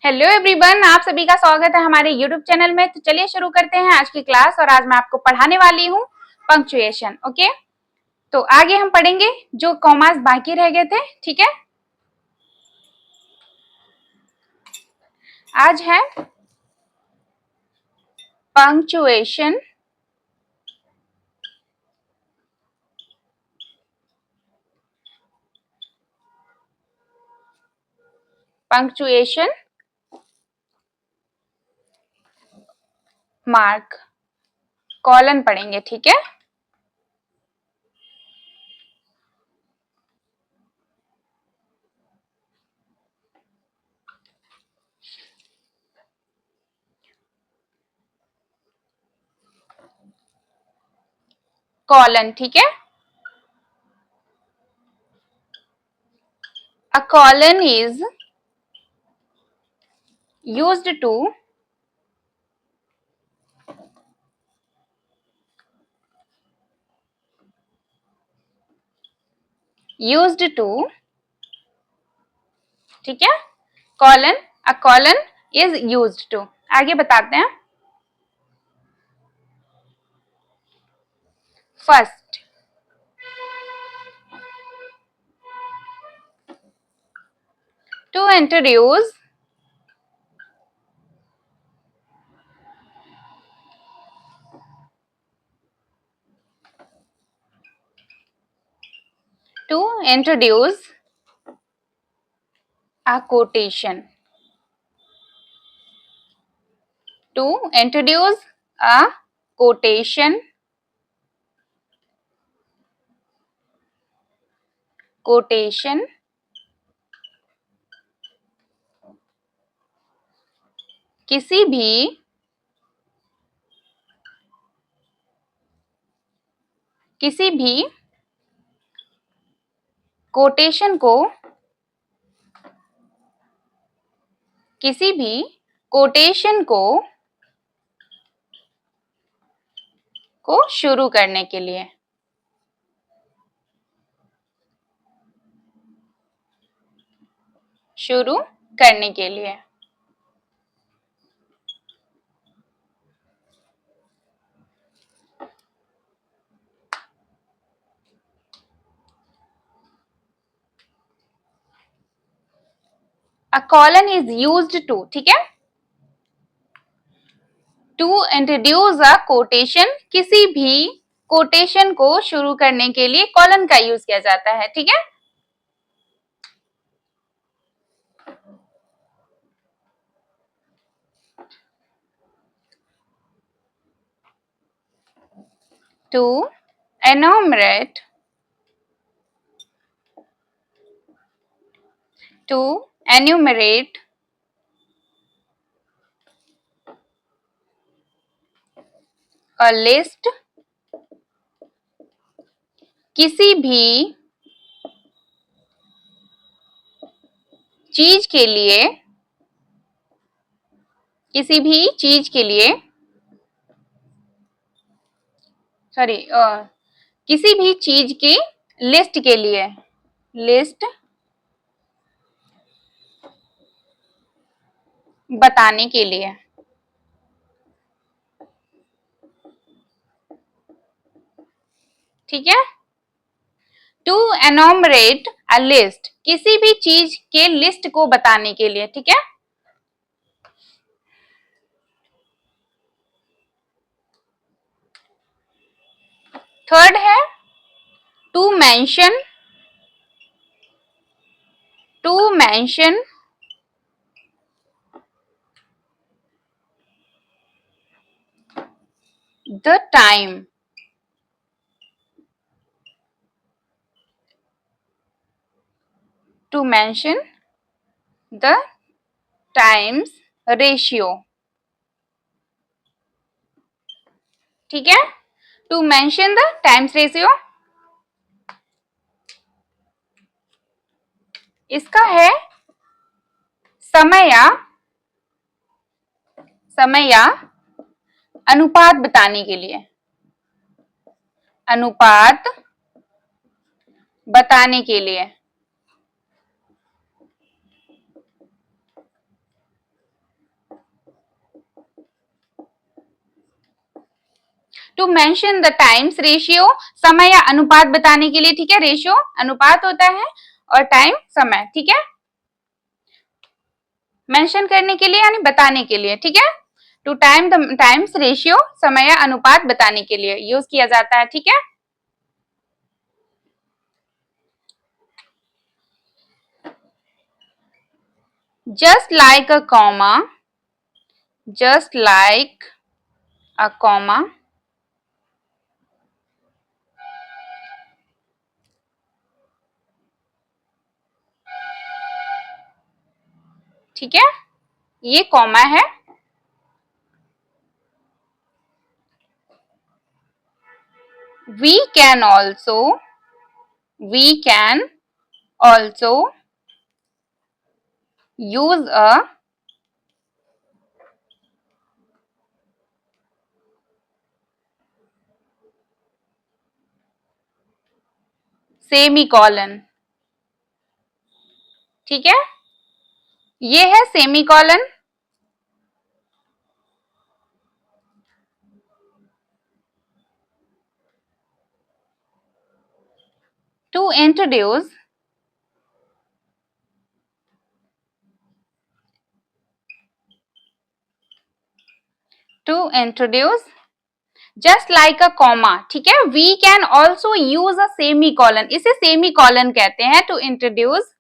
Hello everyone, आप सभी का स्वागत है हमारे यूट्यूब चैनल में। तो चलिए शुरू करते हैं आज की क्लास। और आज मैं आपको पढ़ाने वाली हूँ पंक्चुएशन। ओके, तो आगे हम पढ़ेंगे जो कॉमास बाकी रह गए थे। ठीक है, आज है पंक्चुएशन। पंक्चुएशन मार्क कॉलन पढ़ेंगे। ठीक है, कॉलन। ठीक है, a colon is used to ठीक है, colon, a colon is used to. आगे बताते हैं। First, to introduce a quotation. To introduce a quotation. Quotation किसी भी कोटेशन को किसी भी कोटेशन को शुरू करने के लिए। शुरू करने के लिए। A colon is used to, ठीक है, to introduce a quotation, किसी भी कोटेशन को शुरू करने के लिए कॉलन का यूज किया जाता है। ठीक है, to enumerate a list, किसी भी चीज के लिए सॉरी किसी भी चीज की लिस्ट के लिए। लिस्ट बताने के लिए। ठीक है, टू एनोमरेट अ लिस्ट, किसी भी चीज के लिस्ट को बताने के लिए। ठीक है, थर्ड है to mention the time. To mention the times ratio. ठीक है, to mention the times ratio, इसका है समय या अनुपात बताने के लिए। अनुपात बताने के लिए। To mention the times ratio, समय या अनुपात बताने के लिए, ठीक है। रेशियो अनुपात होता है और टाइम समय, ठीक है। मेंशन करने के लिए यानी बताने के लिए, ठीक है। टू टाइम्स रेशियो, समय या अनुपात बताने के लिए यूज किया जाता है, ठीक है। Just like a comma, just like a comma, ठीक है, ये कॉमा है। We can also use a semicolon, ठीक है। ये है semicolon. To introduce just like a comma, ठीक है। We can also use a semicolon, इसे सेमीकोलन कहते हैं। To introduce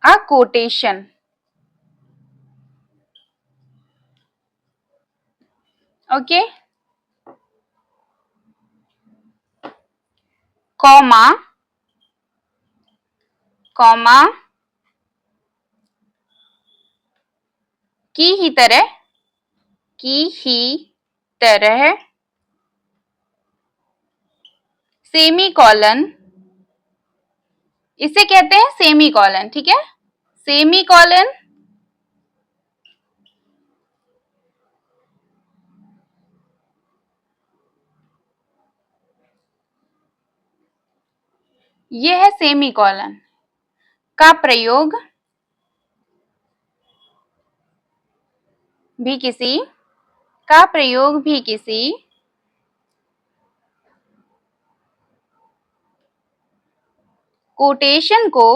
a quotation, okay. Comma की ही तरह सेमीकोलन, इसे कहते हैं सेमीकोलन, ठीक है। सेमीकोलन ये है सेमीकोलन का प्रयोग भी किसी कोटेशन को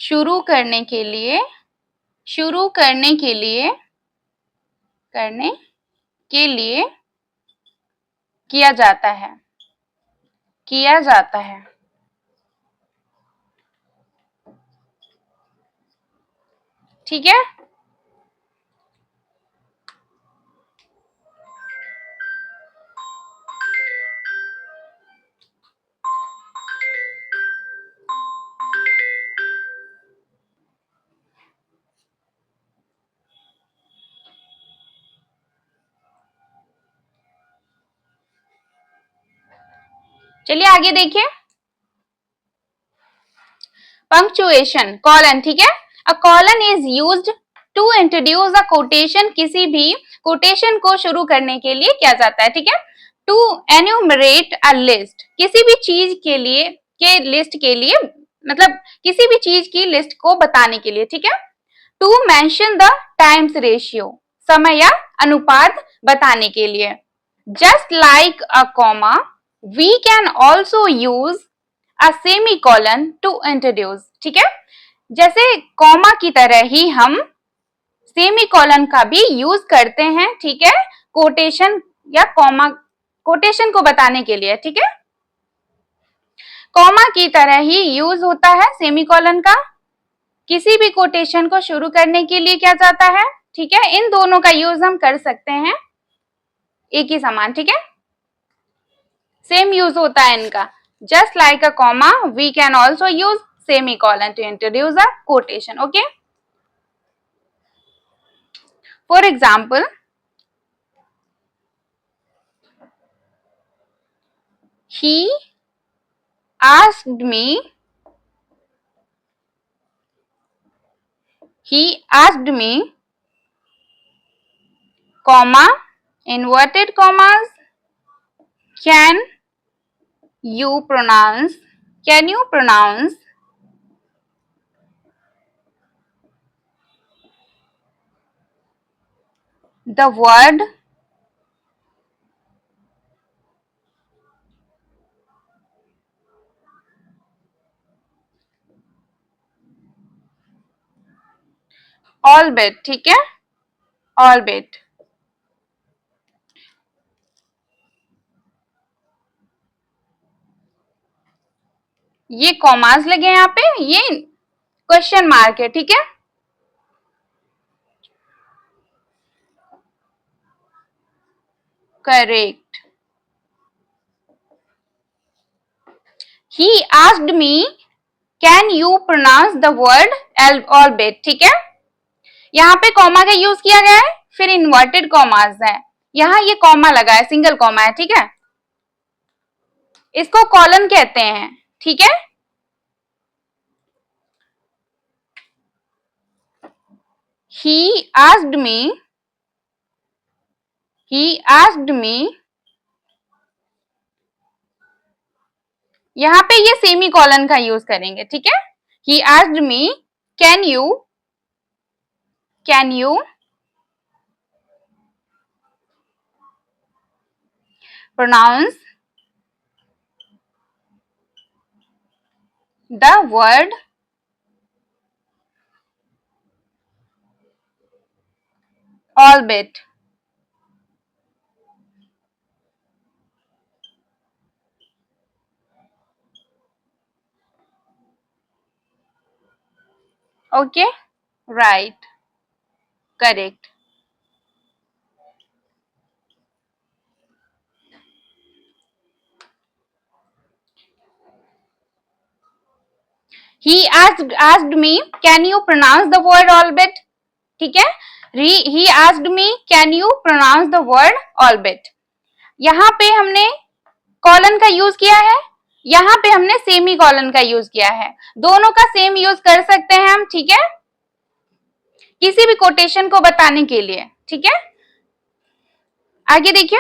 शुरू करने के लिए किया जाता है, ठीक है। चलिए आगे देखिए। पंक्चुएशन, कॉलन, ठीक है। A colon is used to introduce a quotation, किसी भी कोटेशन को शुरू करने के लिए किया जाता है, ठीक है। टू एन्यूमरेट अ लिस्ट, किसी भी चीज के लिए लिस्ट के लिए, मतलब किसी भी चीज की लिस्ट को बताने के लिए, ठीक है। To mention the times ratio, समय या अनुपात बताने के लिए। Just like a comma we can also use a semicolon to introduce, ठीक है। जैसे कॉमा की तरह ही हम सेमीकोलन का भी यूज करते हैं, ठीक है, कोटेशन या कोटेशन को बताने के लिए, ठीक है। कॉमा की तरह ही यूज होता है सेमीकोलन का किसी भी कोटेशन को शुरू करने के लिए किया जाता है, ठीक है। इन दोनों का यूज हम कर सकते हैं एक ही समान, ठीक है, सेम यूज होता है इनका। Just like a comma we can also use semicolon to introduce a quotation, okay. For example, he asked me comma, inverted commas, Can can you pronounce the word albeit? ठीक है, albeit. ये commas लगे हैं यहाँ पे, ये question mark है, ठीक है। Correct. He asked me, can you pronounce the word albeit? ठीक है, यहाँ पे कॉमा का यूज किया गया है, फिर इन्वर्टेड कॉमास है, यहाँ ये कॉमा लगा है, सिंगल कॉमा है, ठीक है, इसको कॉलन कहते हैं, ठीक है। He asked me, यहाँ पे ये सेमी कॉलन का यूज करेंगे, ठीक है। He asked me, can you pronounce the word albeit? Okay, right, correct. He asked me, can you pronounce the word albeit? ठीक है, he asked me, can you pronounce the word albeit? यहाँ पे हमने colon का use किया है, यहाँ पे हमने सेमी कॉलन का यूज किया है, दोनों का सेम यूज कर सकते हैं हम, ठीक है, किसी भी कोटेशन को बताने के लिए, ठीक है। आगे देखिए,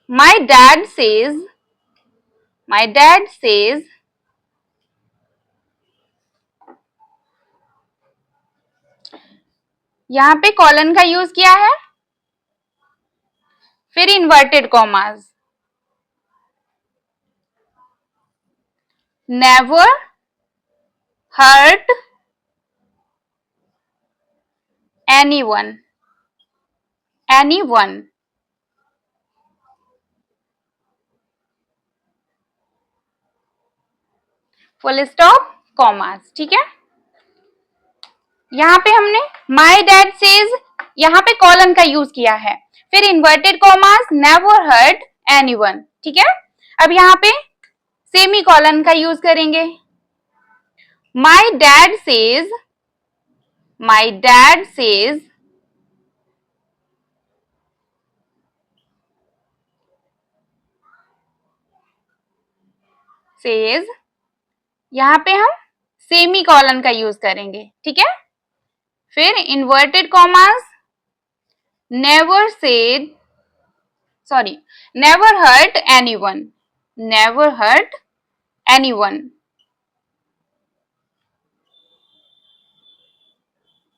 my dad says यहाँ पे कॉलन का यूज किया है, फिर inverted commas, never hurt anyone, full stop commas, ठीक है। यहाँ पे हमने माई डैड सेज, यहाँ पे कॉलन का यूज किया है, फिर inverted commas, never hurt anyone, ठीक है। अब यहाँ पे सेमी कॉलन का यूज करेंगे, माई डैड सेज यहाँ पे हम सेमी कॉलन का यूज करेंगे, ठीक है, फिर inverted commas, never hurt anyone,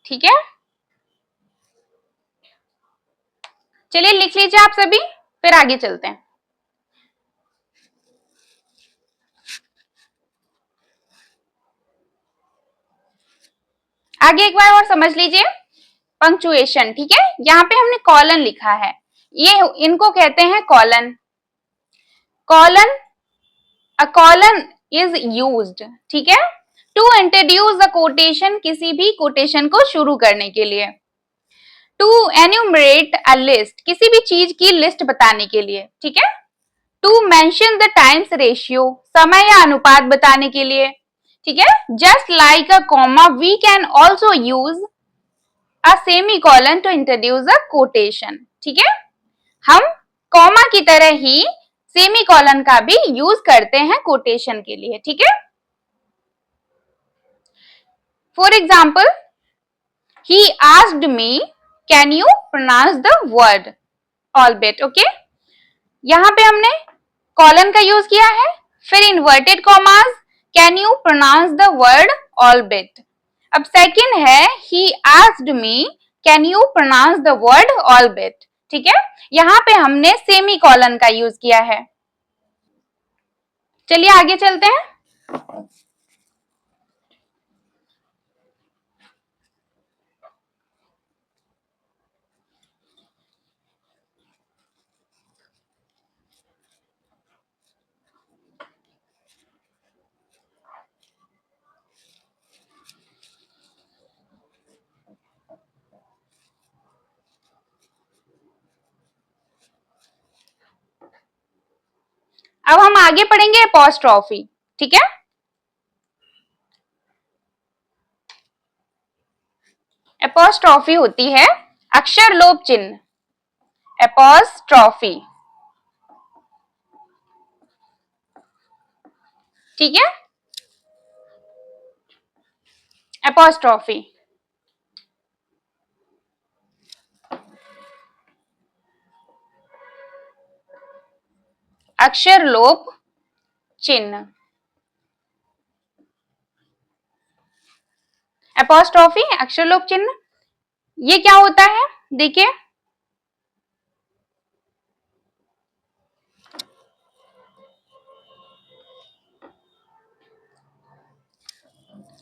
ठीक है। चलिए लिख लीजिए आप सभी, फिर आगे चलते हैं। आगे एक बार और समझ लीजिए, पंक्चुएशन, ठीक है। यहाँ पे हमने कॉलन लिखा है, ये इनको कहते हैं colon. A colon is used, ठीक है, टू इंट्रोड्यूस द कोटेशन, किसी भी कोटेशन को शुरू करने के लिए, टू एन्यूमरेट अ लिस्ट, किसी भी चीज की लिस्ट बताने के लिए, ठीक है, to mention the times ratio, समय या अनुपात बताने के लिए, ठीक है। Just like a comma we can also use a semicolon to introduce a quotation, ठीक है, हम कॉमा की तरह ही सेमीकोलन का भी यूज करते हैं कोटेशन के लिए, ठीक है। For example, he asked me, can you pronounce the word albeit? Okay, यहां पे हमने कॉलन का यूज किया है, फिर inverted commas, can you pronounce the word albeit। अब सेकंड है he asked me, can you pronounce the word albeit। ठीक है, यहां पे हमने सेमी कॉलन का यूज किया है। चलिए आगे चलते हैं। अब हम आगे पढ़ेंगे अपॉस्ट्रॉफी। ठीक है, अपॉस्ट्रॉफी होती है अक्षर लोप चिन्ह, अपॉस्ट्रॉफी। ठीक है, अपॉस्ट्रॉफी अक्षर लोप चिन्ह। अपॉस्ट्रॉफी अक्षर लोप चिन्ह, ये क्या होता है देखिए,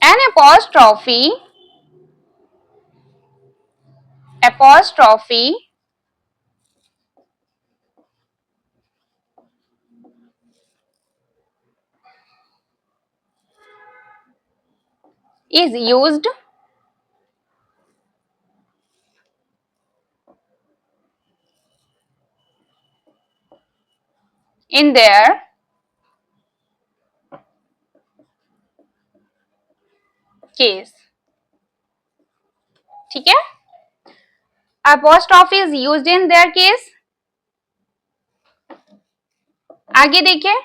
an apostrophe is used in their case। ठीक है, apostrophe is used in their case। आगे देखिए,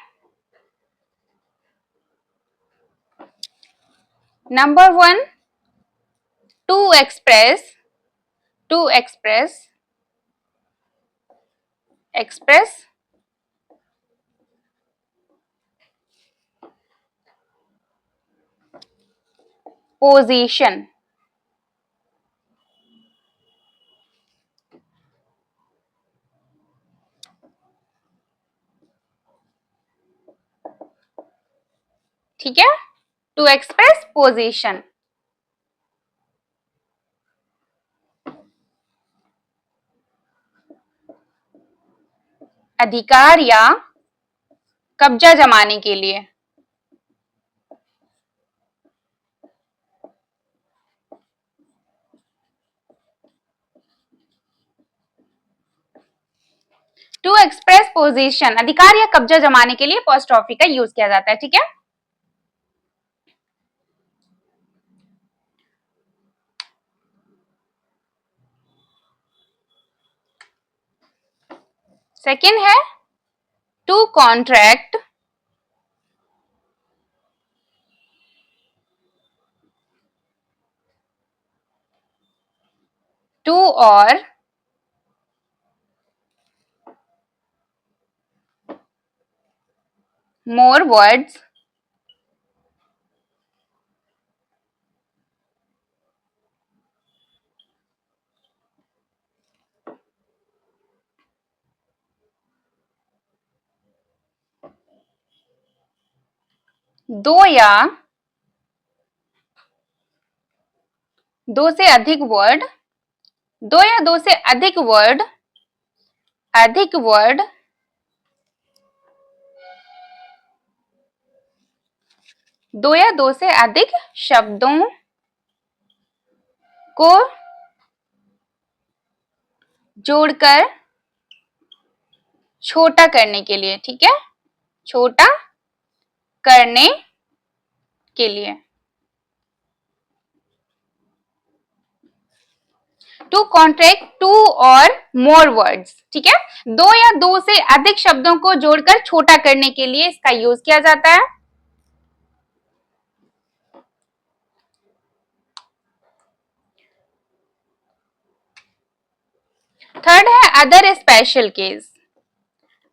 नंबर 1, to express position। ठीक है, टू एक्सप्रेस पोजीशन। अधिकार या कब्जा जमाने के लिए। टू एक्सप्रेस पोजीशन, अधिकार या कब्जा जमाने के लिए अपॉस्ट्रॉफी का यूज किया जाता है। ठीक है, सेकंड है टू कॉन्ट्रैक्ट टू और more words दो या दो से अधिक वर्ड, दो या दो से अधिक वर्ड दो या दो से अधिक शब्दों को जोड़कर छोटा करने के लिए। ठीक है, छोटा करने के लिए। टू कॉन्ट्रैक्ट टू और मोर वर्ड्स। ठीक है, दो या दो से अधिक शब्दों को जोड़कर छोटा करने के लिए इसका यूज किया जाता है। थर्ड है other special case,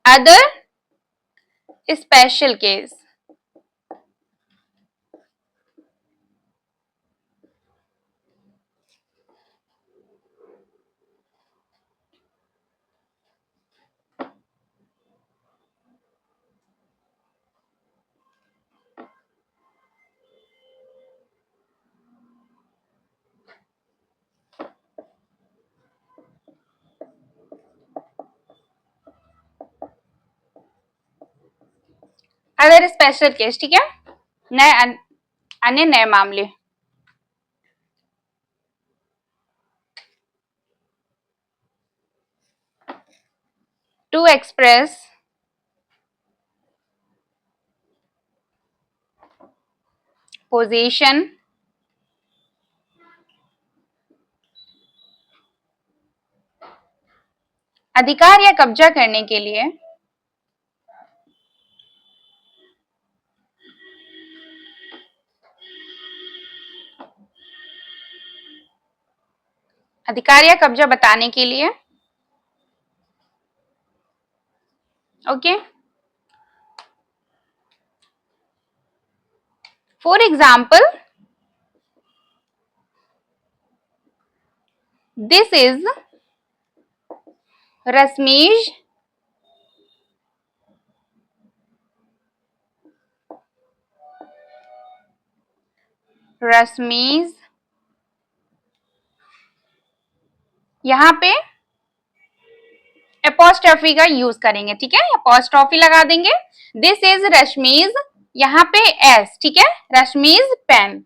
other special case. Other special case, ठीक है, नए अन्य नए मामले। टू एक्सप्रेस पोजीशन अधिकार या कब्जा करने के लिए अधिकार या कब्जा बताने के लिए, okay. For example, this is Rashmi's यहां पे एपोस्ट्रोफी का यूज करेंगे, ठीक है, एपोस्ट्रोफी लगा देंगे। दिस इज रश्मीज, यहाँ पे एस, ठीक है, रश्मीज पेन,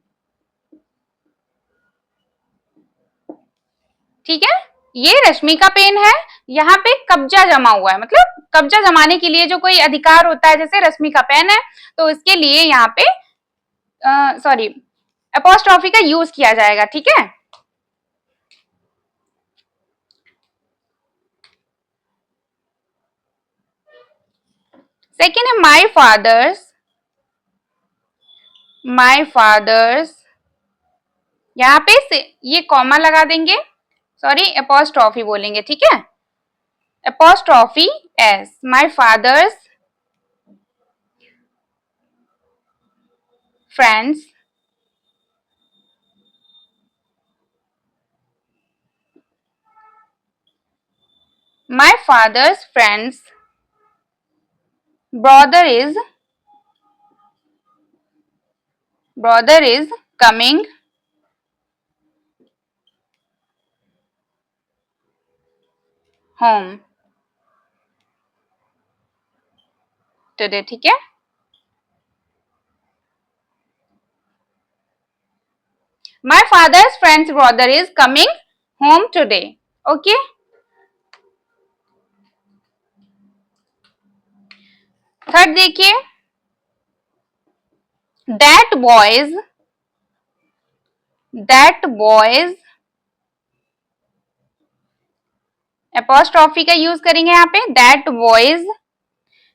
ठीक है, ये रश्मि का पेन है। यहाँ पे कब्जा जमा हुआ है, मतलब कब्जा जमाने के लिए जो कोई अधिकार होता है, जैसे रश्मि का पेन है तो इसके लिए यहाँ पे सॉरी एपोस्ट्रोफी का यूज किया जाएगा, ठीक है। सेकेंड है माई फादर्स, यहाँ पे ये कॉमा लगा देंगे, सॉरी एपोस्ट्रोफी बोलेंगे, ठीक है, apostrophe S, my father's friends brother is coming home today, ठीक है। My father's friend's brother is coming home today, okay। Third देखिए, that boys एपोस्ट्रोफी का यूज करेंगे यहाँ पे, that boys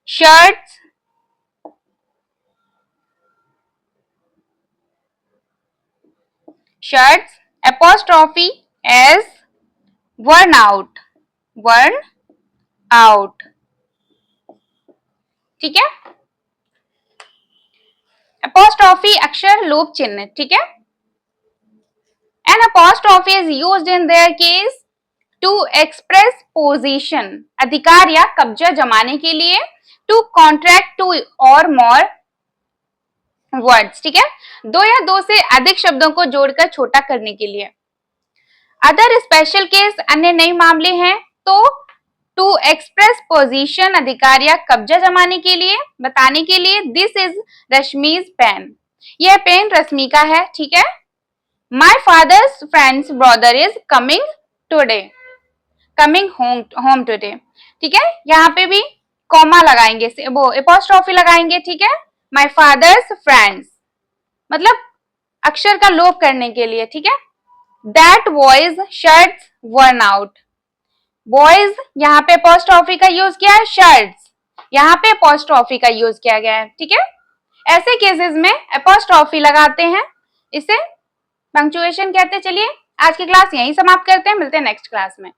shirts apostrophe as worn out, ठीक है। Apostrophe अक्षर लोप चिन्ह, ठीक है। An apostrophe is used in their case to express position, अधिकार या कब्जा जमाने के लिए, to contract two or more words, ठीक है, दो या दो से अधिक शब्दों को जोड़कर छोटा करने के लिए। अदर स्पेशल केस अन्य नए मामले हैं, तो टू एक्सप्रेस पोजीशन अधिकार या कब्जा जमाने के लिए, बताने के लिए। दिस इज रश्मीज पेन, यह पेन रश्मि का है, ठीक है। My father's friends brother is coming home today, ठीक है, यहाँ पे भी कॉमा लगाएंगे, वो एपोस्ट्रोफी लगाएंगे, ठीक है। माई फादर्स फ्रेंड्स मतलब अक्षर का लोप करने के लिए, ठीक है। That boys shirts worn out, boys यहाँ पे एपोस्ट्रोफी का यूज किया है, शर्ट्स यहाँ पे एपोस्ट्रोफी का यूज किया गया है, ठीक है। ऐसे केसेस में एपोस्ट्रोफी लगाते हैं, इसे पंक्चुएशन कहते हैं। चलिए आज की क्लास यहीं समाप्त करते हैं, मिलते हैं नेक्स्ट क्लास में।